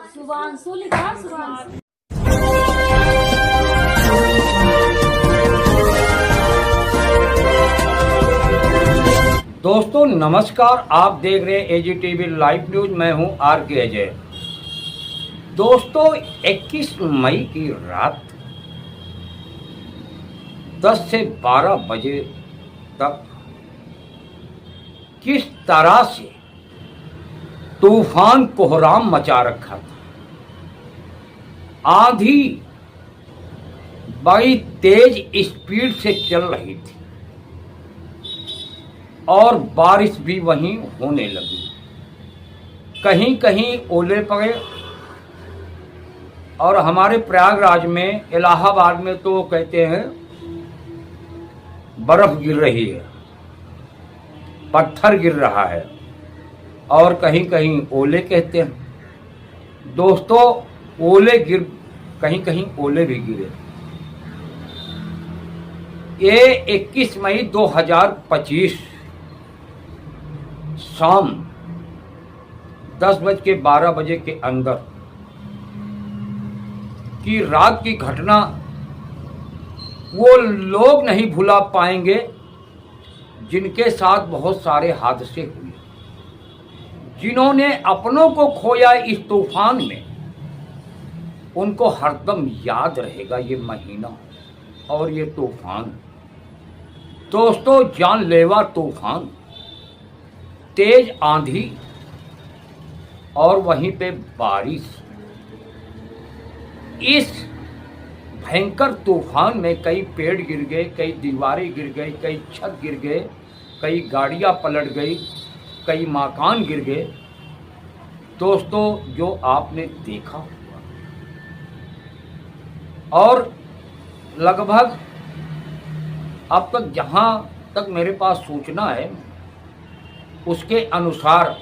शुभांशु लिखा शुभांशु। दोस्तों नमस्कार, आप देख रहे हैं एजीटीवी लाइव न्यूज। मैं हूं आर के अजय। दोस्तों 21 मई की रात 10 से 12 बजे तक किस तरह से तूफान कोहराम मचा रखा था। आंधी बड़ी तेज स्पीड से चल रही थी और बारिश भी वहीं होने लगी। कहीं कहीं ओले पड़े और हमारे प्रयागराज में, इलाहाबाद में तो कहते हैं बर्फ गिर रही है, पत्थर गिर रहा है, और कहीं कहीं ओले कहते हैं। दोस्तों ओले कहीं कहीं ओले भी गिरे। ये 21 मई 2025 शाम 10:12 के अंदर की रात की घटना वो लोग नहीं भुला पाएंगे जिनके साथ बहुत सारे हादसे हुए, जिन्होंने अपनों को खोया इस तूफान में। उनको हरदम याद रहेगा ये महीना और ये तूफान। दोस्तों जानलेवा तूफान, तेज आंधी और वहीं पे बारिश। इस भयंकर तूफान में कई पेड़ गिर गए, कई दीवारें गिर गई, कई छत गिर गए, कई गाड़ियां पलट गई, कई मकान गिर गए। दोस्तों जो आपने देखा होगा, और लगभग अब तक जहां तक मेरे पास सूचना है उसके अनुसार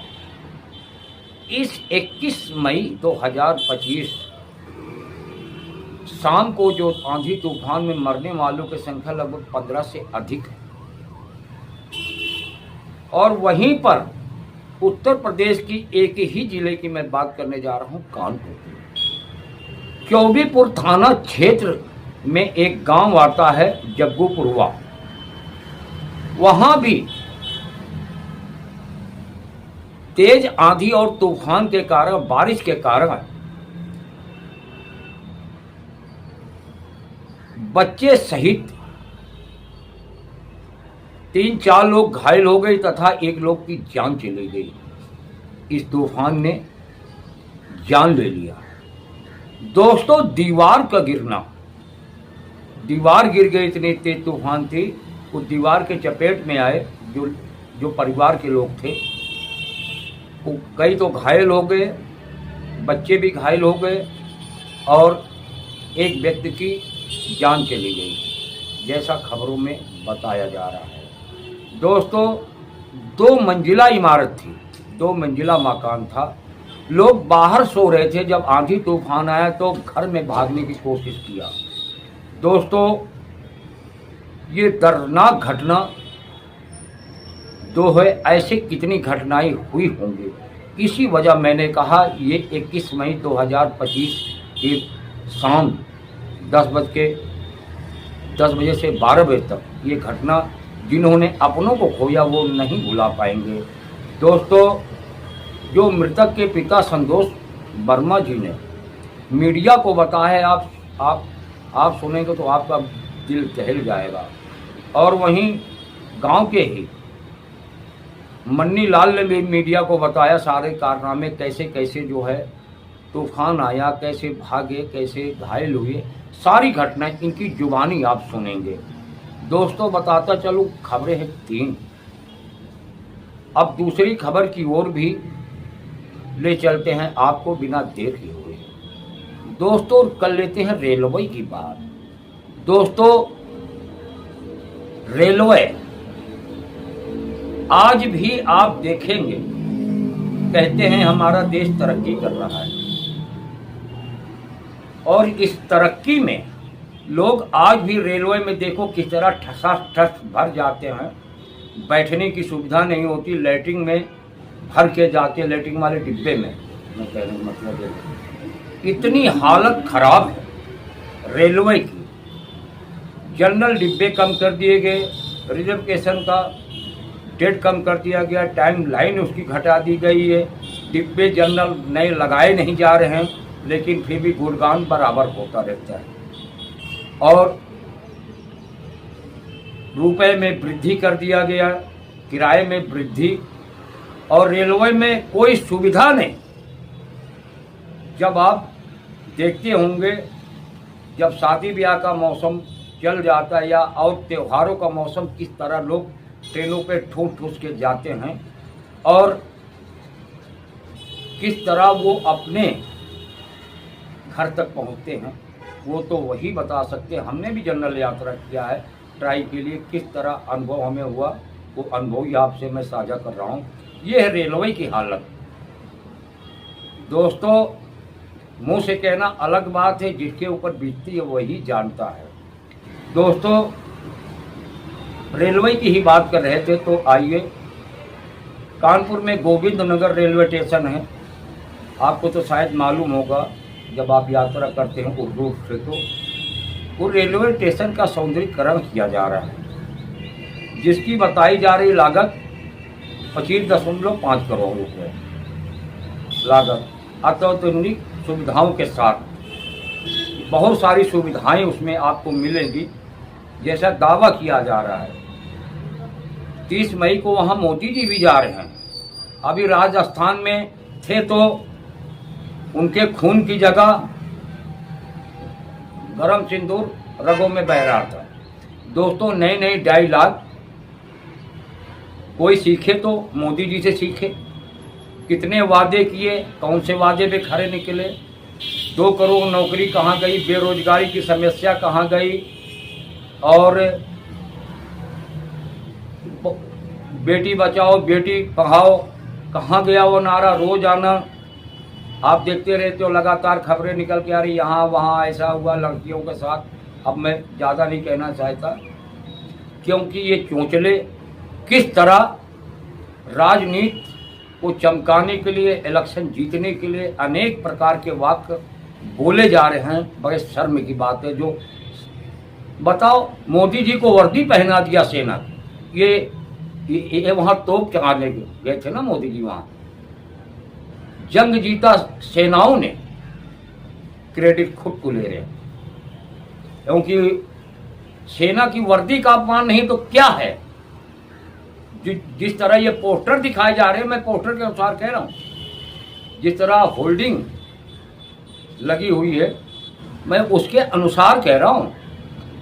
इस 21 मई 2025 शाम को जो आंधी तूफान में मरने वालों की संख्या लगभग 15 से अधिक है। और वहीं पर उत्तर प्रदेश की एक ही जिले की मैं बात करने जा रहा हूं, कानपुर। चौबीपुर थाना क्षेत्र में एक गांव आता है जग्गूपुरवा। वहां भी तेज आंधी और तूफान के कारण, बारिश के कारण बच्चे सहित 3-4 लोग घायल हो गए तथा एक लोग की जान चली गई। इस तूफान ने जान ले लिया। दोस्तों दीवार का गिरना, दीवार गिर गई, इतनी तेज तूफान थी। उस दीवार के चपेट में आए जो परिवार के लोग थे, कई तो घायल हो गए, बच्चे भी घायल हो गए और एक व्यक्ति की जान चली गई, जैसा खबरों में बताया जा रहा है। दोस्तों 2 मंजिला इमारत थी, 2 मंजिला मकान था। लोग बाहर सो रहे थे जब आंधी तूफान आया तो घर में भागने की कोशिश किया। दोस्तों ये दर्दनाक घटना जो है, ऐसे कितनी घटनाएं हुई होंगी। इसी वजह मैंने कहा ये 21 मई 2025 की शाम 10 बजे से 12 बजे तक ये घटना, जिन्होंने अपनों को खोया वो नहीं भुला पाएंगे। दोस्तों जो मृतक के पिता संतोष वर्मा जी ने मीडिया को बताया है, आप सुनेंगे तो आपका दिल दहल जाएगा। और वहीं गांव के ही मन्नी लाल ने भी मीडिया को बताया सारे कारनामे, कैसे कैसे जो है तूफान आया, कैसे भागे, कैसे घायल हुए, सारी घटनाएं इनकी जुबानी आप सुनेंगे। दोस्तों बताता चलूं, खबरें हैं 3। अब दूसरी खबर की ओर भी ले चलते हैं आपको बिना देर किए हुए। दोस्तों कर लेते हैं रेलवे की बात। दोस्तों रेलवे आज भी आप देखेंगे, कहते हैं हमारा देश तरक्की कर रहा है, और इस तरक्की में लोग आज भी रेलवे में देखो किस तरह ठसाठस भर जाते हैं, बैठने की सुविधा नहीं होती, लैट्रिन में भर के जाते, लैट्रिन वाले डिब्बे में। मैं कहने का मतलब है इतनी हालत खराब है रेलवे की। जनरल डिब्बे कम कर दिए गए, रिजर्वेशन का डेट कम कर दिया गया, टाइम लाइन उसकी घटा दी गई है, डिब्बे जनरल नए लगाए नहीं जा रहे हैं, लेकिन फिर भी गुणगान बराबर होता रहता है। और रुपए में वृद्धि कर दिया गया, किराए में वृद्धि, और रेलवे में कोई सुविधा नहीं। जब आप देखते होंगे, जब शादी ब्याह का मौसम चल जाता है या और त्योहारों का मौसम, किस तरह लोग ट्रेनों पे ठूस ठूस के जाते हैं और किस तरह वो अपने घर तक पहुंचते हैं, वो तो वही बता सकते हैं। हमने भी जनरल यात्रा किया है ट्राई के लिए, किस तरह अनुभव हमें हुआ वो अनुभव ही आपसे मैं साझा कर रहा हूँ। ये है रेलवे की हालत। दोस्तों, मुंह से कहना अलग बात है, जिसके ऊपर बीतती है वही जानता है। दोस्तों, रेलवे की ही बात कर रहे थे, तो आइए, कानपुर में गोविंद नगर रेलवे स्टेशन है। आपको तो शायद मालूम होगा जब आप यात्रा करते हैं उस रूट से, तो वो रेलवे स्टेशन का सौंदर्यीकरण किया जा रहा है, जिसकी बताई जा रही लागत 25.5 करोड़ रुपये लागत, अत्याधुनिक सुविधाओं के साथ। बहुत सारी सुविधाएं उसमें आपको मिलेंगी, जैसा दावा किया जा रहा है। 30 मई को वहां मोदी जी भी जा रहे हैं। अभी राजस्थान में थे तो उनके खून की जगह गरम सिंदूर रगों में बह रहा था। दोस्तों, नए नए डायलॉग कोई सीखे तो मोदी जी से सीखे। कितने वादे किए, कौन से वादे पे खरे निकले, 2 करोड़ नौकरी कहाँ गई, बेरोजगारी की समस्या कहाँ गई, और बेटी बचाओ बेटी पढ़ाओ कहाँ गया वो नारा। रोजाना आप देखते रहते हो, लगातार खबरें निकल के आ रही, यहाँ वहाँ ऐसा हुआ लड़कियों के साथ। अब मैं ज़्यादा नहीं कहना चाहता, क्योंकि ये चोंचले किस तरह राजनीति को चमकाने के लिए, इलेक्शन जीतने के लिए अनेक प्रकार के वाक्य बोले जा रहे हैं। बड़े शर्म की बात है। जो बताओ, मोदी जी को वर्दी पहना दिया सेना, ये वहाँ तोप चढ़ाने गए थे ना मोदी जी, वहाँ जंग जीता सेनाओं ने क्रेडिट खुद को ले रहे हैं, क्योंकि सेना की वर्दी का अपमान नहीं तो क्या है। जिस तरह ये पोस्टर दिखाए जा रहे हैं, मैं पोस्टर के अनुसार कह रहा हूँ, जिस तरह होल्डिंग लगी हुई है मैं उसके अनुसार कह रहा हूँ,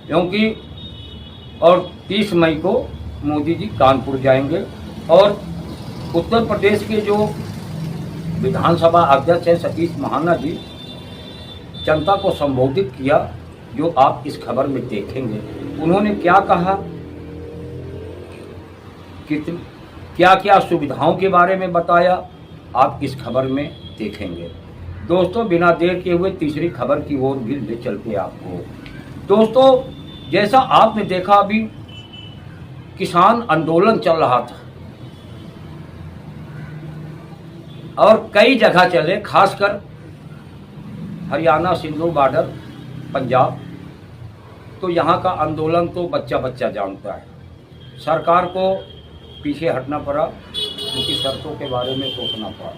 क्योंकि और 30 मई को मोदी जी कानपुर जाएंगे और उत्तर प्रदेश के जो विधानसभा अध्यक्ष हैं सतीश महाना जी, जनता को संबोधित किया, जो आप इस खबर में देखेंगे। उन्होंने क्या कहा, क्या क्या सुविधाओं के बारे में बताया, आप इस खबर में देखेंगे। दोस्तों, बिना देर किए हुए तीसरी खबर की ओर भी ले चलते आपको। दोस्तों, जैसा आपने देखा, अभी किसान आंदोलन चल रहा था और कई जगह चले, खासकर हरियाणा सिंधु बॉर्डर पंजाब, तो यहाँ का आंदोलन तो बच्चा बच्चा जानता है। सरकार को पीछे हटना पड़ा, उनकी शर्तों के बारे में सोचना पड़ा।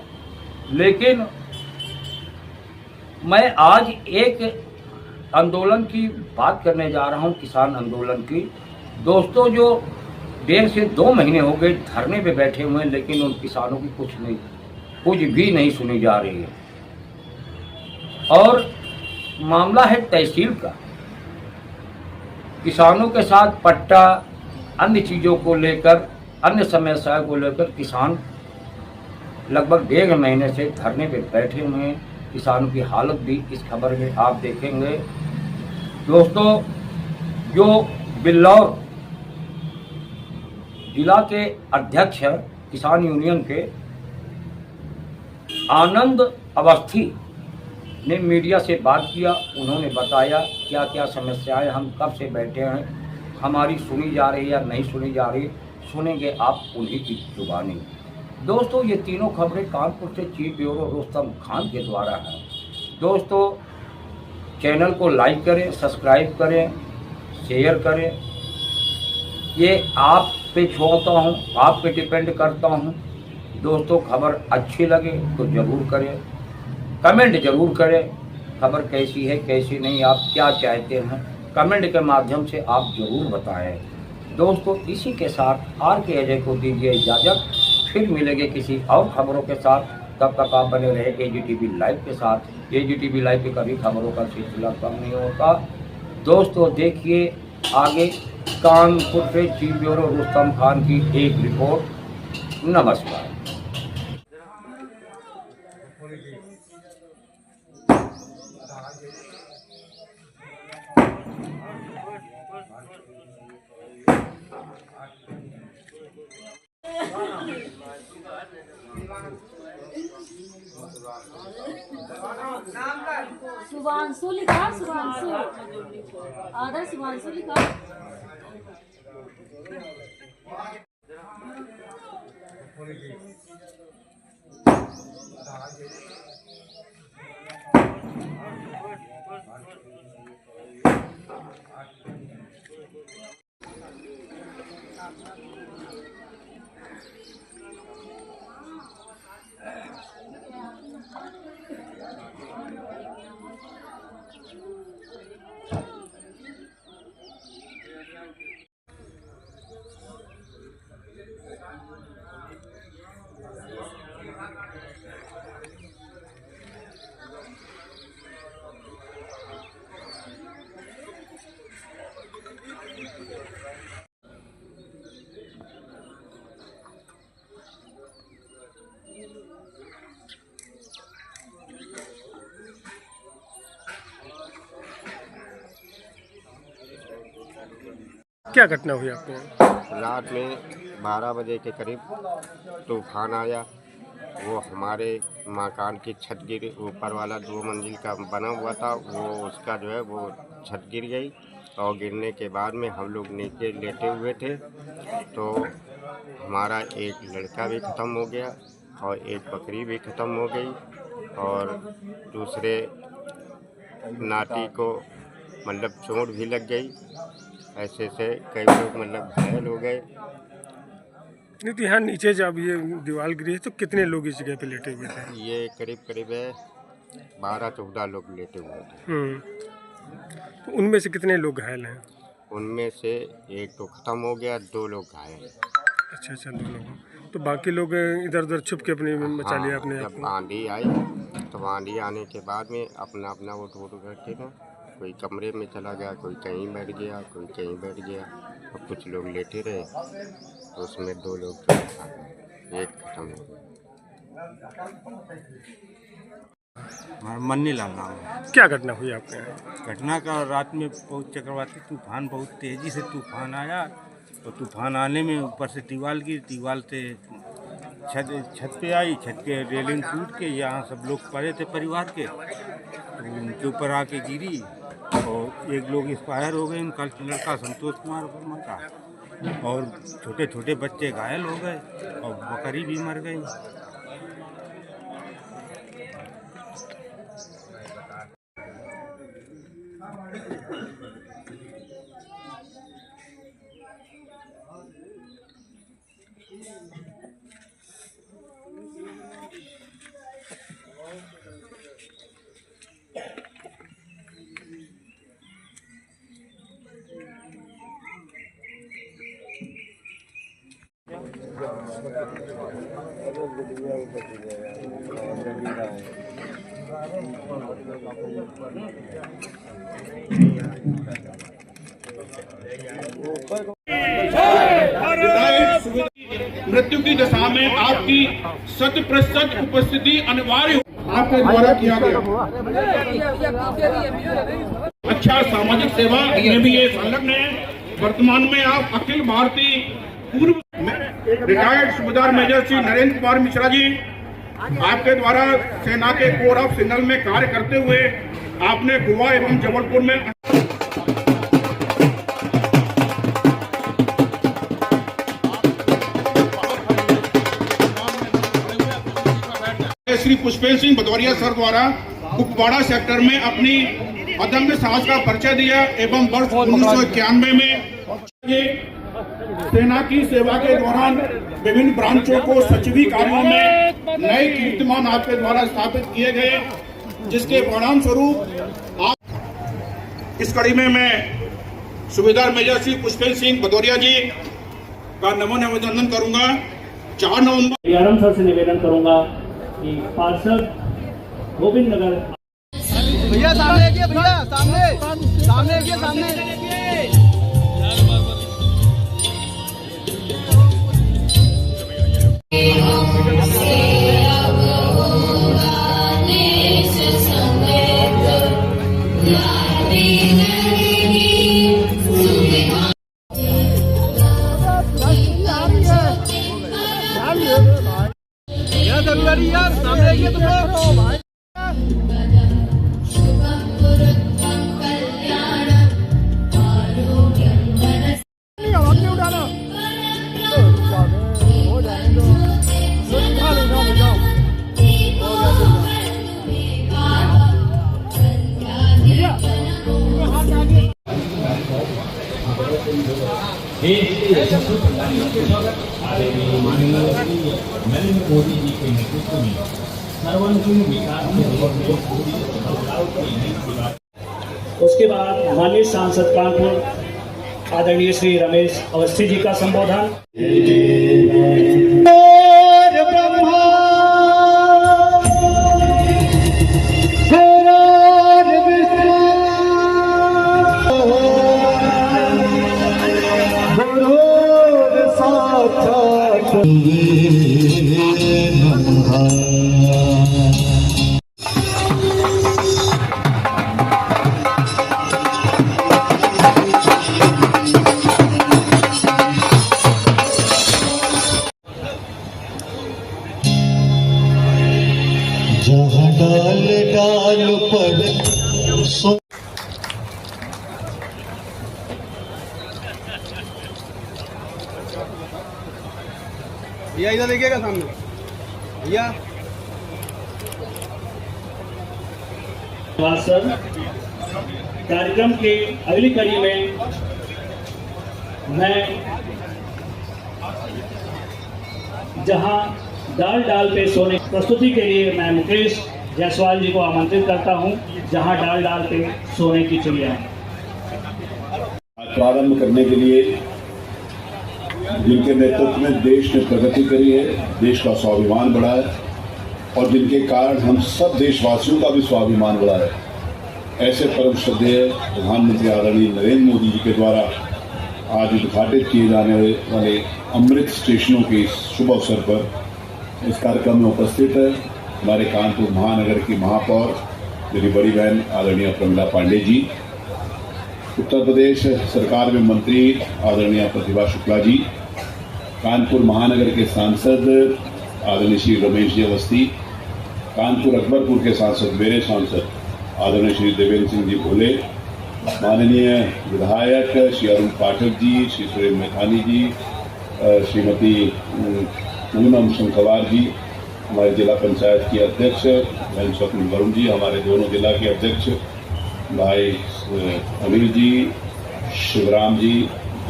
लेकिन मैं आज एक आंदोलन की बात करने जा रहा हूं, किसान आंदोलन की। दोस्तों, जो 1.5 से 2 महीने हो गए धरने पे बैठे हुए हैं, लेकिन उन किसानों की कुछ भी नहीं सुनी जा रही है। और मामला है तहसील का। किसानों के साथ पट्टा, अन्य चीज़ों को लेकर, अन्य समस्याओं को लेकर किसान लगभग 1.5 महीने से धरने पे बैठे हुए हैं। किसानों की हालत भी इस खबर में आप देखेंगे। दोस्तों, जो बिल्लौर जिला के अध्यक्ष हैं किसान यूनियन के, आनंद अवस्थी, ने मीडिया से बात किया। उन्होंने बताया क्या क्या समस्याएं, हम कब से बैठे हैं, हमारी सुनी जा रही है या नहीं सुनी जा रही, सुनेंगे आप उन्हीं की जुबानी। दोस्तों, ये तीनों खबरें कानपुर से चीफ ब्यूरो रुस्तम खान के द्वारा हैं। दोस्तों, चैनल को लाइक करें, सब्सक्राइब करें, शेयर करें। ये आप पे छोड़ता हूँ, आप पे डिपेंड करता हूँ। दोस्तों, खबर अच्छी लगे तो ज़रूर करें, कमेंट ज़रूर करें। खबर कैसी है कैसी नहीं, आप क्या चाहते हैं, कमेंट के माध्यम से आप ज़रूर बताएं। दोस्तों, इसी के साथ आर के अजय को दीजिए इजाज़त। फिर मिलेंगे किसी और खबरों के साथ। तब तक आप बने रहे AGTV लाइव के साथ। AGTV लाइव पे कभी खबरों का सिलसिला कम नहीं होता। दोस्तों, देखिए आगे कानपुर से चीफ ब्यूरो रुस्तम खान की एक रिपोर्ट। नमस्कार। शुभांशु लिखा, शुभांशु आधा शुभांशु लिखा। क्या घटना हुई आपके यहाँ? रात में 12 बजे के करीब तूफान आया। वो हमारे मकान की छत गिरी, ऊपर वाला 2 मंजिल का बना हुआ था, वो उसका जो है वो छत गिर गई। और गिरने के बाद में हम लोग नीचे लेटे हुए थे तो हमारा एक लड़का भी ख़त्म हो गया और एक बकरी भी ख़त्म हो गई और दूसरे नाटी को मतलब चोट भी लग गई। ऐसे से कई लोग मतलब घायल हो गए। नहीं तो यहाँ नीचे जब ये दीवार गिरी है तो कितने लोग इस जगह पे लेटे हुए थे? ये करीब करीब है 12-14 लोग लेटे हुए थे। तो उनमें से कितने लोग घायल हैं? उनमें से एक तो ख़त्म हो गया, 2 लोग घायल। अच्छा, 2 लोग। तो बाकी लोग इधर उधर छुप के अपने बचा लिया अपने आप जब को। आंधी आई तो आंधी आने के बाद में अपना अपना वो टूट करके ना कोई कमरे में चला गया, कोई कहीं बैठ गया, कोई कहीं बैठ गया और कुछ लोग लेटे रहे। तो उसमें 2 लोग तो एक खत्म हो गया। मन्नी लाल नाम है। क्या घटना हुई आपके यहाँ? घटना का रात में बहुत चक्रवाती तूफान, बहुत तेज़ी से तूफान आया। तो तूफान आने में ऊपर से दीवार गिरी, दीवार से छत पे आई, छत पे रेलिंग टूट के यहाँ सब लोग पड़े थे परिवार के, तो उनके ऊपर आके गिरी और एक लोग एक्सपायर हो गए। उनका लड़का संतोष कुमार वर्मा का, और छोटे छोटे बच्चे घायल हो गए और बकरी भी मर गई। मृत्यु की दशा में आपकी 100% उपस्थिति अनिवार्य आपके द्वारा किया गया। अच्छा सामाजिक सेवा में भी ये संलग्न है। वर्तमान में आप अखिल भारतीय पूर्व रिटायर्ड सूबेदार मेजर श्री नरेंद्र कुमार मिश्रा जी आपके द्वारा सेना के कोर ऑफ सिग्नल में कार्य करते हुए आपने गोवा एवं जबलपुर में श्री पुष्पेंद्र सिंह भदौरिया सर द्वारा कुपवाड़ा सेक्टर में अपनी अदम्य साहस का परिचय दिया एवं वर्ष 1991 में सेना की सेवा के दौरान विभिन्न ब्रांचों को सचिवी कार्यों में नए कीर्तिमान आपके द्वारा स्थापित किए गए, जिसके परिणाम स्वरूप आज इस कड़ी में मैं सूबेदार मेजर श्री पुष्पेंद्र सिंह भदौरिया जी का नमन अभिनंदन करूंगा। 4 नवंबर सर से निवेदन करूंगा कि पार्षद गोविंद नगर भैया सामने देखिए, भैया सामने देखिए, सामने यार सामने देखिए तुम लोग। नरेंद्र मोदी जी के नेतृत्व में सर्वांगीण विकास के उसके बाद माननीय सांसद कानपुर आदरणीय श्री रमेश अवस्थी जी का संबोधन। जहाँ डाल डाल पर भैया इधर देखिएगा सामने भैया। सर कार्यक्रम के अगली कड़ी में मैं जहां डाल डाल पे सोने प्रस्तुति के लिए मैं मुकेश जायसवाल जी को आमंत्रित करता हूं, जहां डाल डाल पे सोने की चिड़िया। प्रारंभ करने के लिए जिनके नेतृत्व में देश ने प्रगति करी है, देश का स्वाभिमान बढ़ा है और जिनके कारण हम सब देशवासियों का भी स्वाभिमान बढ़ा है, ऐसे परम श्रद्धेय प्रधानमंत्री आदरणीय नरेंद्र मोदी जी के द्वारा आज उद्घाटित किए जाने वाले अमृत स्टेशनों के इस शुभ अवसर पर इस कार्यक्रम में उपस्थित है हमारे कानपुर महानगर की महापौर मेरी बड़ी बहन आदरणीय प्रमिला पांडे जी, उत्तर प्रदेश सरकार में मंत्री आदरणीय प्रतिभा शुक्ला जी, कानपुर महानगर के सांसद आदरणीय श्री रमेश जी अवस्थी, कानपुर अकबरपुर के सांसद मेरे सांसद आदरणीय श्री देवेंद्र सिंह जी भोले, माननीय विधायक श्री अरुण पाठक जी, श्री सुरेंद्र मैथानी जी, श्रीमती पूनम शंखवार जी, हमारे जिला पंचायत की अध्यक्ष बहन स्वप्न वरुण जी, हमारे दोनों जिला के अध्यक्ष भाई अनिल जी, शिवराम जी,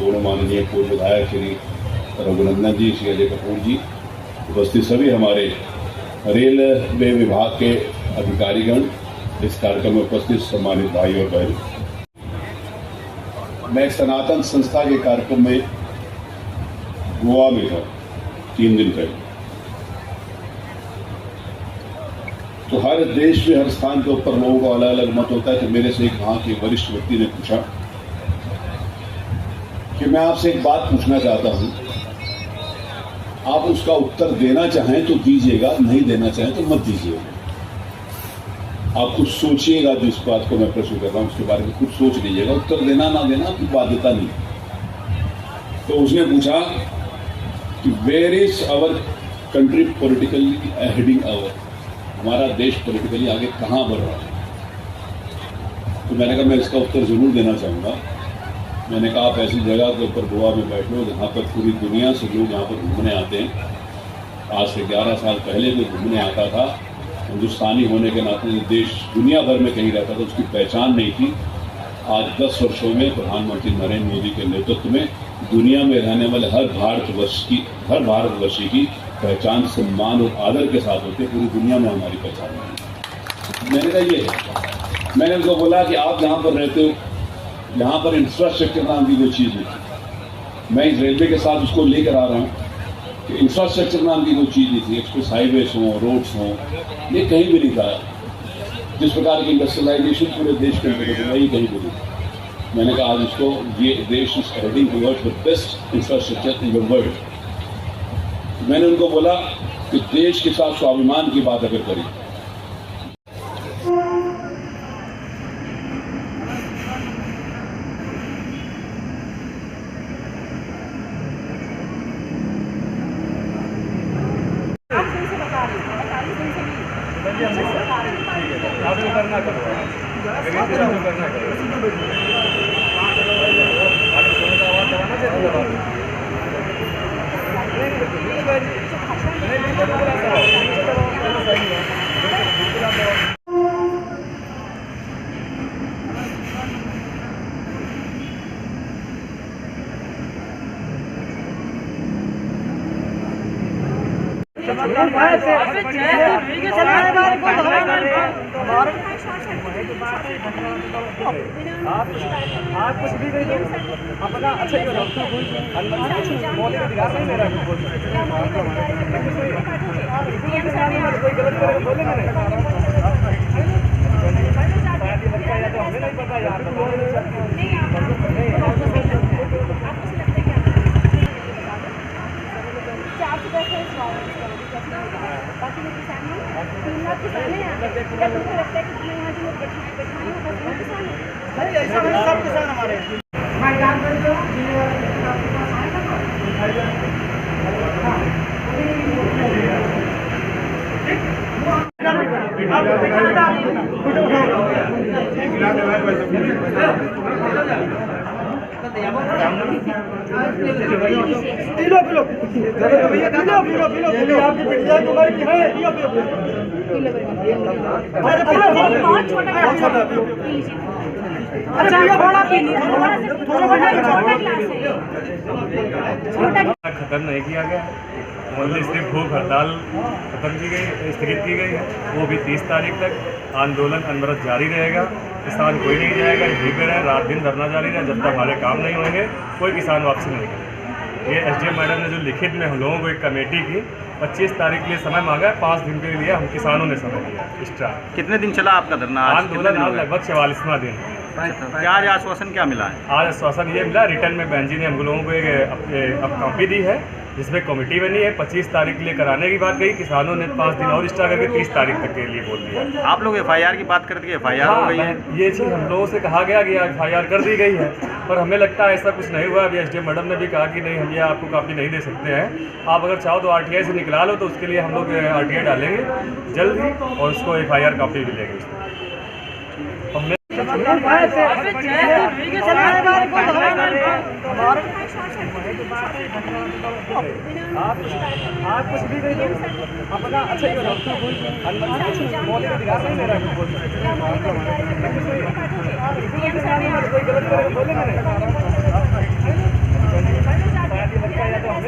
दोनों माननीय पूर्व विधायक श्री रघुनंदन जी, श्री अजय कपूर जी, उपस्थित सभी हमारे रेलवे विभाग के अधिकारीगण, इस कार्यक्रम में उपस्थित सम्मानित भाई और बहन। मैं एक सनातन संस्था के कार्यक्रम में गोवा में था 3 दिन पहले। तो हर देश में हर स्थान के ऊपर लोगों का अलग अलग मत होता है। तो मेरे से एक वहां के वरिष्ठ व्यक्ति ने पूछा कि मैं आपसे एक बात पूछना चाहता हूं, आप उसका उत्तर देना चाहें तो दीजिएगा, नहीं देना चाहें तो मत दीजिएगा। आप कुछ सोचिएगा, जिस बात को मैं प्रश्न कर रहा हूं उसके बारे में कुछ सोच लीजिएगा, उत्तर देना ना देना आपकी बाध्यता नहीं। तो उसने पूछा कि where is our country politically heading our, हमारा देश पॉलिटिकली आगे कहाँ बढ़ रहा है। तो मैंने कहा मैं इसका उत्तर ज़रूर देना चाहूँगा। मैंने कहा आप ऐसी जगह के ऊपर गोवा में बैठो जहाँ पर पूरी दुनिया से लोग यहाँ पर घूमने आते हैं। आज से 11 साल पहले जो घूमने आता था, हिंदुस्तानी होने के नाते देश दुनिया भर में कहीं रहता था, उसकी पहचान नहीं थी। आज 10 वर्षों में प्रधानमंत्री नरेंद्र मोदी के नेतृत्व में दुनिया में रहने वाले हर भारतवर्षी की पहचान सम्मान और आदर के साथ होते पूरी दुनिया में हमारी पहचान है। मैंने कहा ये है, मैंने उनको बोला कि आप जहाँ पर रहते हो यहाँ पर इंफ्रास्ट्रक्चर नाम की कोई चीज़ नहीं थी। मैं इस रेलवे के साथ उसको लेकर आ रहा हूँ कि इंफ्रास्ट्रक्चर नाम की कोई चीज़ नहीं थी। एक्सप्रेस हाईवेज हों, रोड्स हों, ये कहीं भी नहीं था। जिस प्रकार की इंडस्ट्रियलाइजेशन पूरे देश के अंदर है, ये कहीं भी नहीं था। मैंने कहा आज इसको ये देश is heading towards the best infrastructure in the world. मैंने उनको बोला कि देश के साथ स्वाभिमान की बात अगर करें, आप कुछ भी नहीं अपना अच्छा कोई गलत बोले हमें नहीं पता यार। सब किसान हमारे खत्म नहीं किया गया, मतलब सिर्फ भूख हड़ताल खत्म की गई, स्थगित की गई है। वो भी 30 तारीख तक आंदोलन अनवरत जारी रहेगा। किसान कोई नहीं जाएगा, यहीं पे रहे, रात दिन धरना जारी रहे जब तक हमारे काम नहीं होंगे। कोई किसान वापसी नहीं करेगा। ये एसडीएम मैडम ने जो लिखित में हम लोगों को एक कमेटी की 25 तारीख के लिए समय मांगा है, 5 दिन के लिए हम किसानों ने समय दिया एक्स्ट्रा। कितने दिन चला आपका धरना? आंदोलन आज लगभग 44वां दिन। क्या आज आश्वासन क्या मिला है? आज आश्वासन ये मिला, रिटर्न में बहन जी ने हम लोगों को एक कॉपी दी है जिसमें कमेटी बनी है। 25 तारीख के लिए कराने की बात कही, किसानों ने 5 दिन और एक्स्ट्रा करके 30 तारीख तक के लिए बोल दिया। आप लोग FIR की बात करते हैं, FIR हो गई है? ये चीज़ हम लोगों से कहा गया कि FIR कर दी गई है, पर हमें लगता है ऐसा कुछ नहीं हुआ। अभी एसडीएम मैडम ने भी कहा कि नहीं, हम ये आपको कॉपी नहीं दे सकते हैं, आप अगर चाहो तो RTI से निकला लो, तो उसके लिए हम लोग RTI डालेंगे जल्द ही और उसको FIR कॉपी भी लेंगे। आप कुछ भी नहीं अपना अच्छा कोई गलत बोले हमें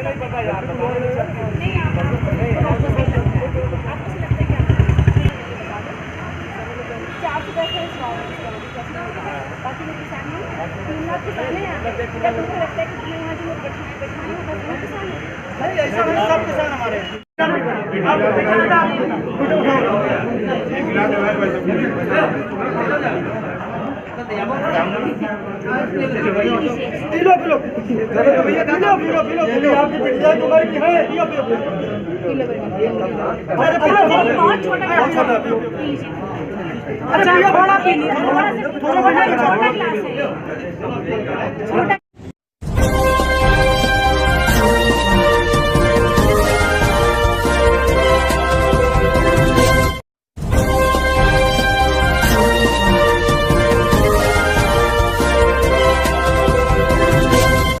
नहीं पता यार। सब किसान हमारे अच्छा थोड़ा